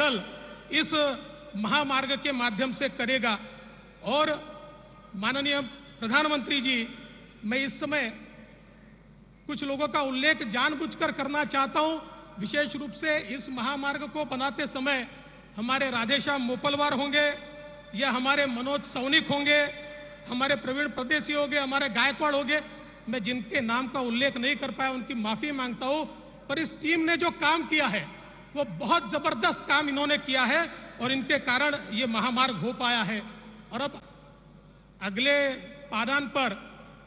दल इस महामार्ग के माध्यम से करेगा। और माननीय प्रधानमंत्री जी, मैं इस समय कुछ लोगों का उल्लेख जानबूझकर करना चाहता हूं। विशेष रूप से इस महामार्ग को बनाते समय हमारे राधेश्याम मोपलवार होंगे या हमारे मनोज सौनिक होंगे, हमारे प्रवीण प्रदेशी होंगे, हमारे गायकवाड़ होंगे। मैं जिनके नाम का उल्लेख नहीं कर पाया उनकी माफी मांगता हूं, पर इस टीम ने जो काम किया है वो बहुत जबरदस्त काम इन्होंने किया है और इनके कारण ये महामार्ग हो पाया है। और अब अगले पादान पर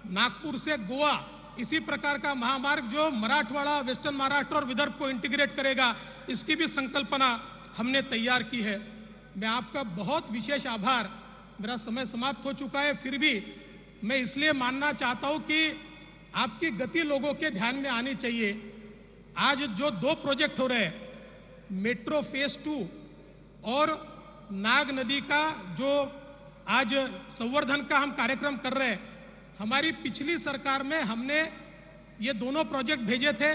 नागपुर से गोवा इसी प्रकार का महामार्ग जो मराठवाड़ा, वेस्टर्न महाराष्ट्र और विदर्भ को इंटीग्रेट करेगा, इसकी भी संकल्पना हमने तैयार की है। मैं आपका बहुत विशेष आभार, मेरा समय समाप्त हो चुका है, फिर भी मैं इसलिए मानना चाहता हूं कि आपकी गति लोगों के ध्यान में आनी चाहिए। आज जो 2 प्रोजेक्ट हो रहे हैं, मेट्रो फेज 2 और नाग नदी का जो आज संवर्धन का हम कार्यक्रम कर रहे हैं, हमारी पिछली सरकार में हमने ये दोनों प्रोजेक्ट भेजे थे,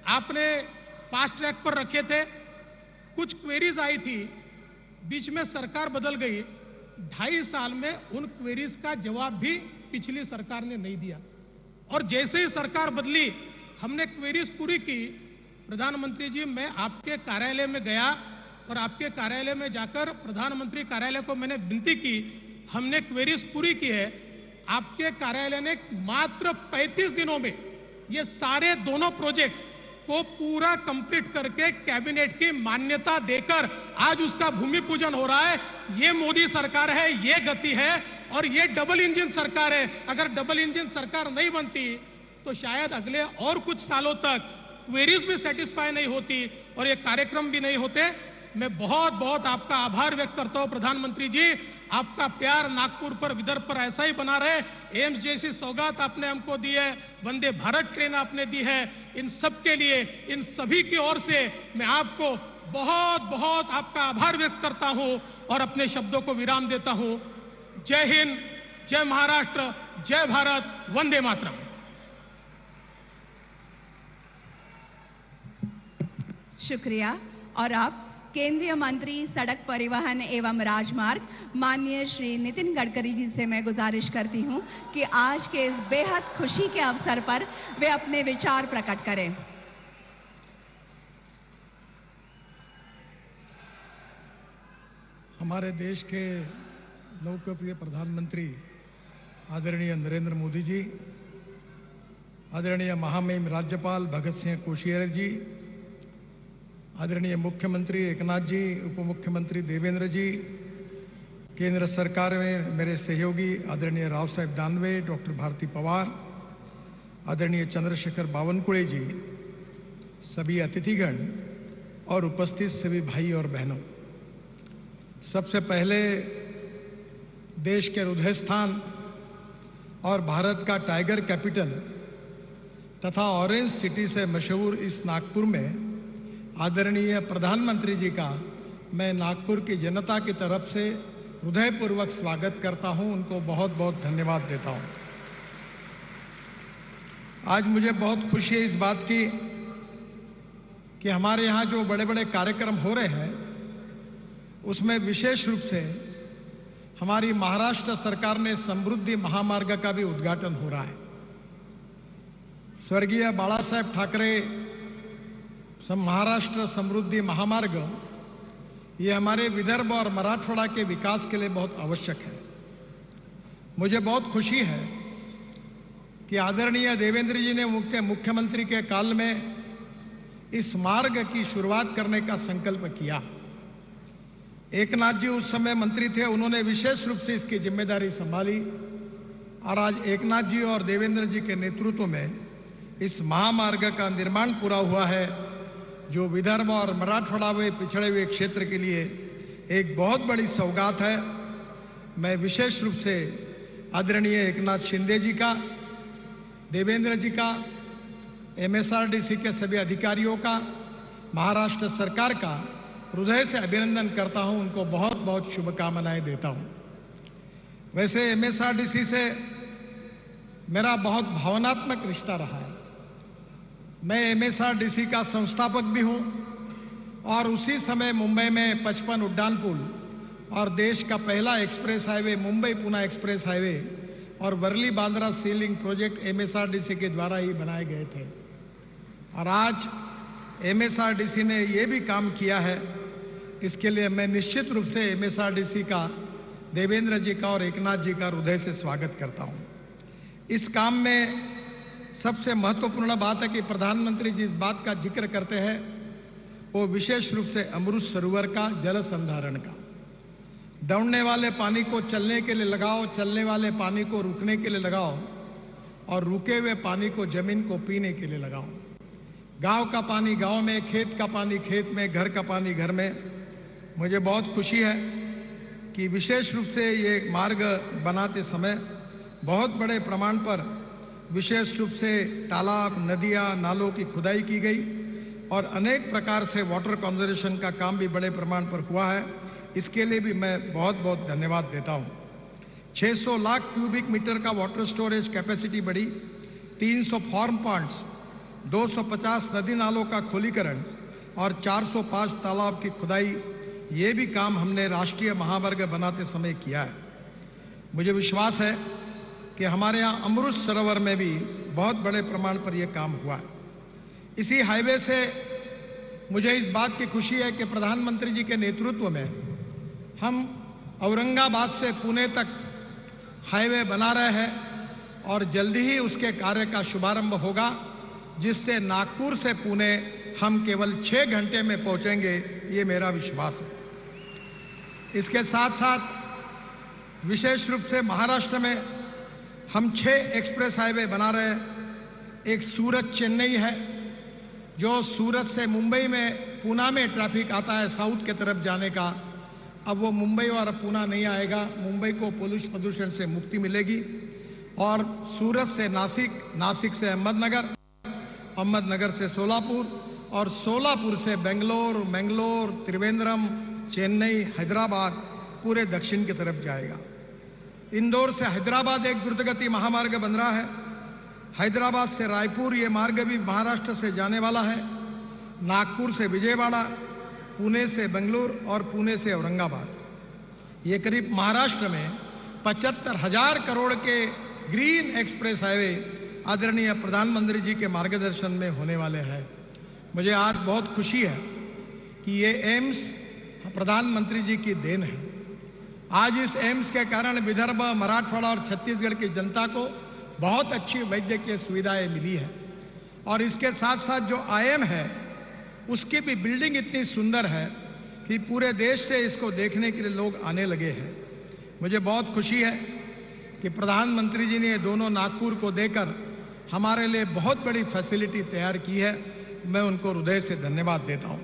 आपने फास्ट ट्रैक पर रखे थे। कुछ क्वेरीज आई थी, बीच में सरकार बदल गई, 2.5 साल में उन क्वेरीज का जवाब भी पिछली सरकार ने नहीं दिया। और जैसे ही सरकार बदली हमने क्वेरीज पूरी की। प्रधानमंत्री जी, मैं आपके कार्यालय में गया और आपके कार्यालय में जाकर प्रधानमंत्री कार्यालय को मैंने विनती की, हमने क्वेरीज पूरी की है। आपके कार्यालय ने मात्र 35 दिनों में ये सारे दोनों प्रोजेक्ट को पूरा कंप्लीट करके कैबिनेट की मान्यता देकर आज उसका भूमि पूजन हो रहा है। ये मोदी सरकार है, ये गति है और ये डबल इंजन सरकार है। अगर डबल इंजन सरकार नहीं बनती तो शायद अगले और कुछ सालों तक क्वेरीज भी सेटिस्फाई नहीं होती और ये कार्यक्रम भी नहीं होते। मैं बहुत बहुत आपका आभार व्यक्त करता हूं प्रधानमंत्री जी। आपका प्यार नागपुर पर, विदर्भ पर ऐसा ही बना रहे। एम्स जैसी सौगात आपने हमको दी है, वंदे भारत ट्रेन आपने दी है, इन सब के लिए, इन सभी की ओर से मैं आपको बहुत बहुत आपका आभार व्यक्त करता हूं और अपने शब्दों को विराम देता हूं। जय हिंद, जय महाराष्ट्र, जय भारत, वंदे मातरम। शुक्रिया। और अब केंद्रीय मंत्री सड़क परिवहन एवं राजमार्ग माननीय श्री नितिन गडकरी जी से मैं गुजारिश करती हूं कि आज के इस बेहद खुशी के अवसर पर वे अपने विचार प्रकट करें। हमारे देश के लोकप्रिय प्रधानमंत्री आदरणीय नरेंद्र मोदी जी, आदरणीय महामहिम राज्यपाल भगत सिंह कोश्यारी जी, आदरणीय मुख्यमंत्री एकनाथ जी, उप मुख्यमंत्री देवेंद्र जी, केंद्र सरकार में मेरे सहयोगी आदरणीय राव साहेब दानवे, डॉक्टर भारती पवार, आदरणीय चंद्रशेखर बावनकुळे जी, सभी अतिथिगण और उपस्थित सभी भाई और बहनों, सबसे पहले देश के हृदय स्थान और भारत का टाइगर कैपिटल तथा ऑरेंज सिटी से मशहूर इस नागपुर में आदरणीय प्रधानमंत्री जी का मैं नागपुर की जनता की तरफ से हृदयपूर्वक स्वागत करता हूं, उनको बहुत बहुत धन्यवाद देता हूं। आज मुझे बहुत खुशी है इस बात की कि हमारे यहां जो बड़े बड़े कार्यक्रम हो रहे हैं उसमें विशेष रूप से हमारी महाराष्ट्र सरकार ने समृद्धि महामार्ग का भी उद्घाटन हो रहा है। स्वर्गीय बाला साहेब ठाकरे महाराष्ट्र समृद्धि महामार्ग ये हमारे विदर्भ और मराठवाड़ा के विकास के लिए बहुत आवश्यक है। मुझे बहुत खुशी है कि आदरणीय देवेंद्र जी ने मुख्यमंत्री के काल में इस मार्ग की शुरुआत करने का संकल्प किया। एकनाथ जी उस समय मंत्री थे, उन्होंने विशेष रूप से इसकी जिम्मेदारी संभाली और आज एकनाथ जी और देवेंद्र जी के नेतृत्व में इस महामार्ग का निर्माण पूरा हुआ है, जो विदर्भ और मराठवाड़ा में पिछड़े हुए क्षेत्र के लिए एक बहुत बड़ी सौगात है। मैं विशेष रूप से आदरणीय एकनाथ शिंदे जी का, देवेंद्र जी का, एमएसआरडीसी के सभी अधिकारियों का, महाराष्ट्र सरकार का हृदय से अभिनंदन करता हूं, उनको बहुत बहुत शुभकामनाएं देता हूं। वैसे एमएसआरडीसी से मेरा बहुत भावनात्मक रिश्ता रहा है। मैं एमएसआरडीसी का संस्थापक भी हूं और उसी समय मुंबई में 55 उड्डान पुल और देश का पहला express highway Mumbai Pune express highway और वर्ली बांद्रा सी लिंक प्रोजेक्ट एमएसआरडीसी के द्वारा ही बनाए गए थे। और आज एमएसआरडीसी ने ये भी काम किया है, इसके लिए मैं निश्चित रूप से एमएसआरडीसी का, देवेंद्र जी का और एकनाथ जी का हृदय से स्वागत करता हूं। इस काम में सबसे महत्वपूर्ण बात है कि प्रधानमंत्री जी इस बात का जिक्र करते हैं, वो विशेष रूप से अमृत सरोवर का जल संधारण का। दौड़ने वाले पानी को चलने के लिए लगाओ, चलने वाले पानी को रुकने के लिए लगाओ और रुके हुए पानी को जमीन को पीने के लिए लगाओ। गांव का पानी गांव में, खेत का पानी खेत में, घर का पानी घर में। मुझे बहुत खुशी है कि विशेष रूप से ये मार्ग बनाते समय बहुत बड़े प्रमाण पर विशेष रूप से तालाब, नदियां, नालों की खुदाई की गई और अनेक प्रकार से वाटर कंजर्वेशन का काम भी बड़े प्रमाण पर हुआ है। इसके लिए भी मैं बहुत बहुत धन्यवाद देता हूं। 600 लाख क्यूबिक मीटर का वाटर स्टोरेज कैपेसिटी बढ़ी, 300 फार्म पॉन्ड्स, 250 नदी नालों का खोलीकरण और 405 तालाब की खुदाई, ये भी काम हमने राष्ट्रीय महामार्ग बनाते समय किया है। मुझे विश्वास है कि हमारे यहाँ अमृत सरोवर में भी बहुत बड़े प्रमाण पर यह काम हुआ है। इसी हाईवे से मुझे इस बात की खुशी है कि प्रधानमंत्री जी के नेतृत्व में हम औरंगाबाद से पुणे तक हाईवे बना रहे हैं और जल्दी ही उसके कार्य का शुभारंभ होगा, जिससे नागपुर से पुणे हम केवल 6 घंटे में पहुंचेंगे, ये मेरा विश्वास है। इसके साथ साथ विशेष रूप से महाराष्ट्र में हम 6 एक्सप्रेस हाईवे बना रहे हैं। एक सूरत चेन्नई है, जो सूरत से मुंबई में पूना में ट्रैफिक आता है साउथ की तरफ जाने का, अब वो मुंबई और पूना नहीं आएगा। मुंबई को प्रदूषण से मुक्ति मिलेगी। और सूरत से नासिक, नासिक से अहमदनगर, अहमदनगर से सोलापुर और सोलापुर से बेंगलोर, मैंगलोर, त्रिवेंद्रम, चेन्नई, हैदराबाद, पूरे दक्षिण की तरफ जाएगा। इंदौर से हैदराबाद एक द्रुतगति महामार्ग बन रहा है। हैदराबाद से रायपुर ये मार्ग भी महाराष्ट्र से जाने वाला है। नागपुर से विजयवाड़ा, पुणे से बेंगलुरु और पुणे से औरंगाबाद। ये करीब महाराष्ट्र में 75,000 करोड़ के ग्रीन एक्सप्रेस हाईवे आदरणीय प्रधानमंत्री जी के मार्गदर्शन में होने वाले हैं। मुझे आज बहुत खुशी है कि ये एम्स प्रधानमंत्री जी की देन है। आज इस एम्स के कारण विदर्भ, मराठवाड़ा और छत्तीसगढ़ की जनता को बहुत अच्छी वैद्यकीय सुविधाएं मिली है। और इसके साथ साथ जो आईएम है उसकी भी बिल्डिंग इतनी सुंदर है कि पूरे देश से इसको देखने के लिए लोग आने लगे हैं। मुझे बहुत खुशी है कि प्रधानमंत्री जी ने दोनों नागपुर को देकर हमारे लिए बहुत बड़ी फैसिलिटी तैयार की है। मैं उनको हृदय से धन्यवाद देता हूं।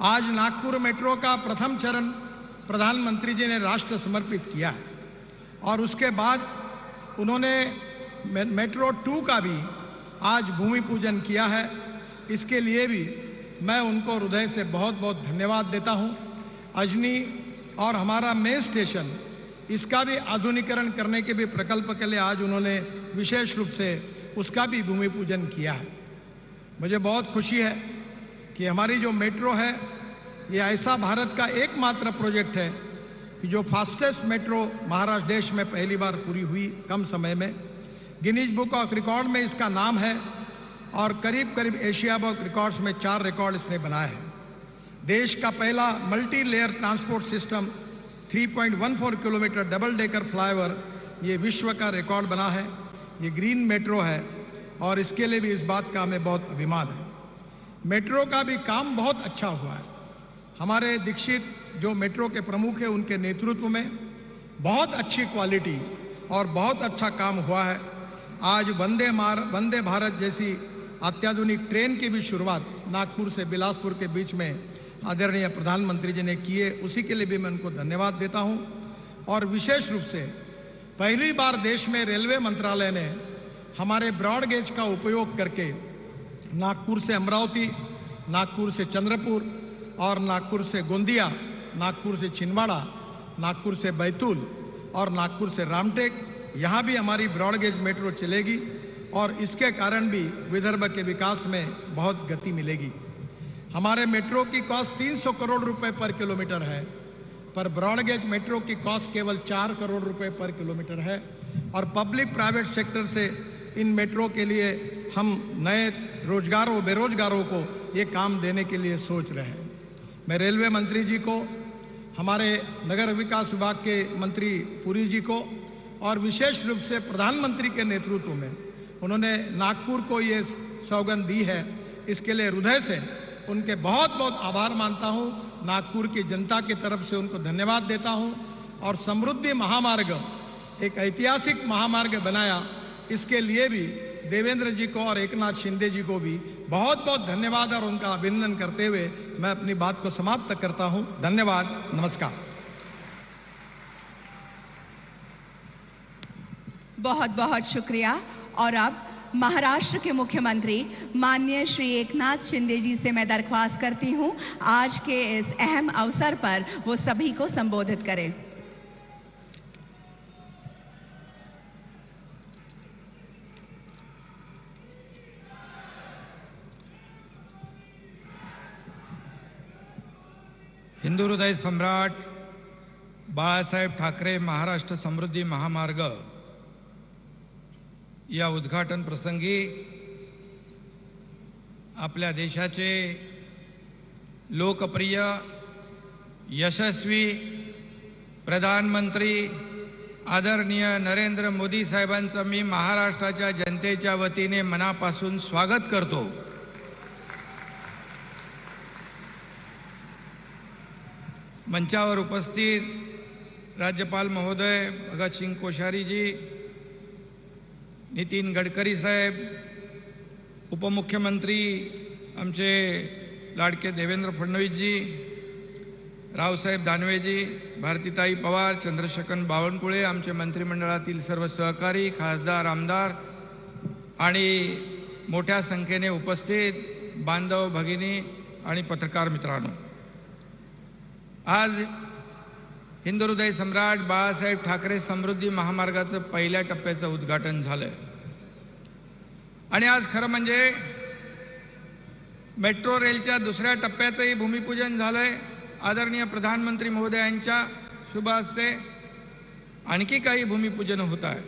आज नागपुर मेट्रो का प्रथम चरण प्रधानमंत्री जी ने राष्ट्र समर्पित किया है और उसके बाद उन्होंने मेट्रो 2 का भी आज भूमि पूजन किया है। इसके लिए भी मैं उनको हृदय से बहुत बहुत धन्यवाद देता हूं। अजनी और हमारा मेन स्टेशन, इसका भी आधुनिकीकरण करने के भी प्रकल्प के लिए आज उन्होंने विशेष रूप से उसका भी भूमि पूजन किया है। मुझे बहुत खुशी है कि हमारी जो मेट्रो है ये ऐसा भारत का एकमात्र प्रोजेक्ट है कि जो फास्टेस्ट मेट्रो महाराष्ट्र देश में पहली बार पूरी हुई कम समय में। गिनीज बुक ऑफ रिकॉर्ड में इसका नाम है और करीब करीब एशिया बुक रिकॉर्ड्स में 4 रिकॉर्ड इसने बनाए हैं। देश का पहला multi layer transport system 3.14 kilometre double decker flyover, ये विश्व का रिकॉर्ड बना है। ये ग्रीन मेट्रो है और इसके लिए भी इस बात का हमें बहुत अभिमान है। मेट्रो का भी काम बहुत अच्छा हुआ है। हमारे दीक्षित जो मेट्रो के प्रमुख हैं उनके नेतृत्व में बहुत अच्छी क्वालिटी और बहुत अच्छा काम हुआ है। आज वंदे भारत जैसी अत्याधुनिक ट्रेन की भी शुरुआत नागपुर से बिलासपुर के बीच में आदरणीय प्रधानमंत्री जी ने की है। उसी के लिए भी मैं उनको धन्यवाद देता हूं। और विशेष रूप से पहली बार देश में रेलवे मंत्रालय ने हमारे ब्रॉड गेज का उपयोग करके नागपुर से अमरावती, नागपुर से चंद्रपुर और नागपुर से गोंदिया, नागपुर से छिंदवाड़ा, नागपुर से बैतूल और नागपुर से रामटेक, यहां भी हमारी ब्रॉड गेज मेट्रो चलेगी और इसके कारण भी विदर्भ के विकास में बहुत गति मिलेगी। हमारे मेट्रो की कॉस्ट 300 करोड़ रुपए पर किलोमीटर है, पर ब्रॉडगेज मेट्रो की कॉस्ट केवल 4 करोड़ रुपए पर किलोमीटर है। और पब्लिक प्राइवेट सेक्टर से इन मेट्रो के लिए हम नए रोजगारों बेरोजगारों को ये काम देने के लिए सोच रहे हैं। मैं रेलवे मंत्री जी को, हमारे नगर विकास विभाग के मंत्री पुरी जी को और विशेष रूप से प्रधानमंत्री के नेतृत्व में उन्होंने नागपुर को ये सौगंध दी है, इसके लिए हृदय से उनके बहुत बहुत आभार मानता हूं। नागपुर की जनता की तरफ से उनको धन्यवाद देता हूं। और समृद्धि महामार्ग एक ऐतिहासिक महामार्ग बनाया, इसके लिए भी देवेंद्र जी को और एकनाथ शिंदे जी को भी बहुत बहुत धन्यवाद और उनका अभिनंदन करते हुए मैं अपनी बात को समाप्त करता हूं। धन्यवाद, नमस्कार। बहुत बहुत शुक्रिया। और अब महाराष्ट्र के मुख्यमंत्री माननीय श्री एकनाथ शिंदे जी से मैं दरख्वास्त करती हूं आज के इस अहम अवसर पर वो सभी को संबोधित करें। हिंदू हृदय सम्राट बाळासाहेब ठाकरे महाराष्ट्र समृद्धी महामार्ग या उद्घाटन प्रसंगी आपल्या देशाचे लोकप्रिय यशस्वी प्रधानमंत्री आदरणीय नरेंद्र मोदी साहेबांचं मी महाराष्ट्राच्या जनतेच्या वतीने मनापासून स्वागत करतो। मंचावर उपस्थित राज्यपाल महोदय भगतसिंग कोश्यारी जी, नितीन गडकरी साहेब, उपमुख्यमंत्री आमचे लाडके देवेंद्र फडणवीस जी, रावसाहेब दानवेजी, भारतीताई पवार, चंद्रशेखर बावनकुळे, आमचे मंत्रिमंडळातील सर्व सहकारी, खासदार, आमदार आणि मोठ्या संख्येने उपस्थित बांधव भगिनी आणि पत्रकार मित्रांनो, आज हिंदू हृदय सम्राट बाळासाहेब ठाकरे समृद्धी महामार्गाचं पहिल्या टप्प्याचं उद्घाटन झालंय आणि आज खरं म्हणजे मेट्रो रेलच्या दुसऱ्या टप्प्याचंही भूमिपूजन झालंय। आदरणीय प्रधानमंत्री महोदयांच्या शुभ हस्ते आणखी काही भूमिपूजन होत आहे।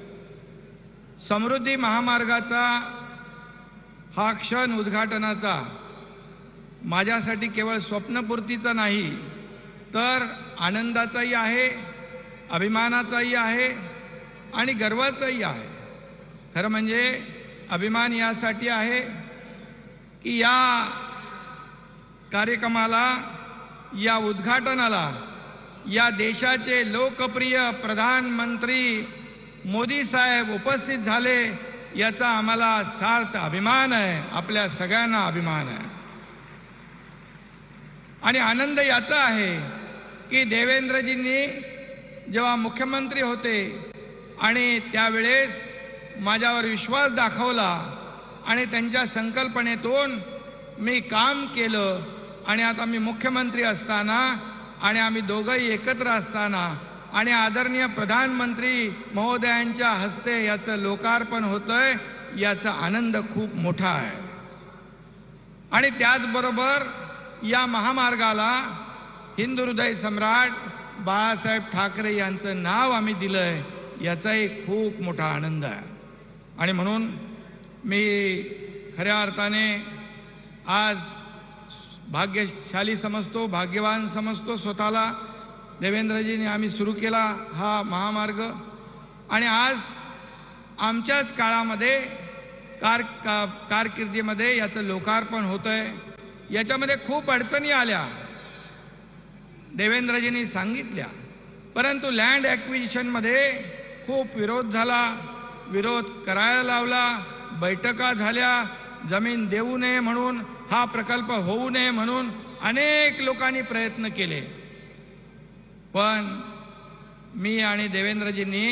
समृद्धी महामार्गाचा हा क्षण उद्घाटनाचा माझ्यासाठी केवळ स्वप्नपूर्तीचा नाही तर आनंदाचाही आहे, अभिमानाचाही आहे आणि गर्वाचाही आहे। खरं म्हणजे अभिमान यासाठी आहे की या कार्यक्रमाला, या उद्घाटनाला या देशाचे लोकप्रिय प्रधानमंत्री मोदी साहेब उपस्थित झाले, याचा आम्हाला सार्थ अभिमान आहे, आपल्या सगळ्यांना अभिमान आहे। आणि आनंद याचा आहे की देवेंद्रजींनी जेव्हा मुख्यमंत्री होते आणि त्यावेळेस माझ्यावर विश्वास दाखवला आणि त्यांच्या संकल्पनेतून मी काम केलं आणि आता मी मुख्यमंत्री असताना आणि आम्ही दोघंही एकत्र असताना आणि आदरणीय प्रधानमंत्री महोदयांच्या हस्ते याचं लोकार्पण होतंय, याचा आनंद खूप मोठा आहे। आणि त्याचबरोबर या महामार्गाला हिंदू हृदय सम्राट बाळासाहेब ठाकरे यांचं नाव आम्ही दिलंय, याचाही खूप मोठा आनंद आहे। आणि म्हणून मी खऱ्या अर्थाने आज भाग्यशाली समजतो, भाग्यवान समजतो स्वतःला। देवेंद्रजींनी आम्ही सुरू केला हा महामार्ग आणि आज आमच्याच काळामध्ये कारकिर्दीमध्ये याचं लोकार्पण होतंय। याच्यामध्ये खूप अडचणी आल्या, देवेंद्रजींनी सांगितल्या, परंतु लँड ॲक्विजिशनमध्ये खूप विरोध झाला, विरोध करायला लावला, बैठका झाल्या, जमीन देऊ नये म्हणून, हा प्रकल्प होऊ नये म्हणून अनेक लोकांनी प्रयत्न केले। पण मी आणि देवेंद्रजींनी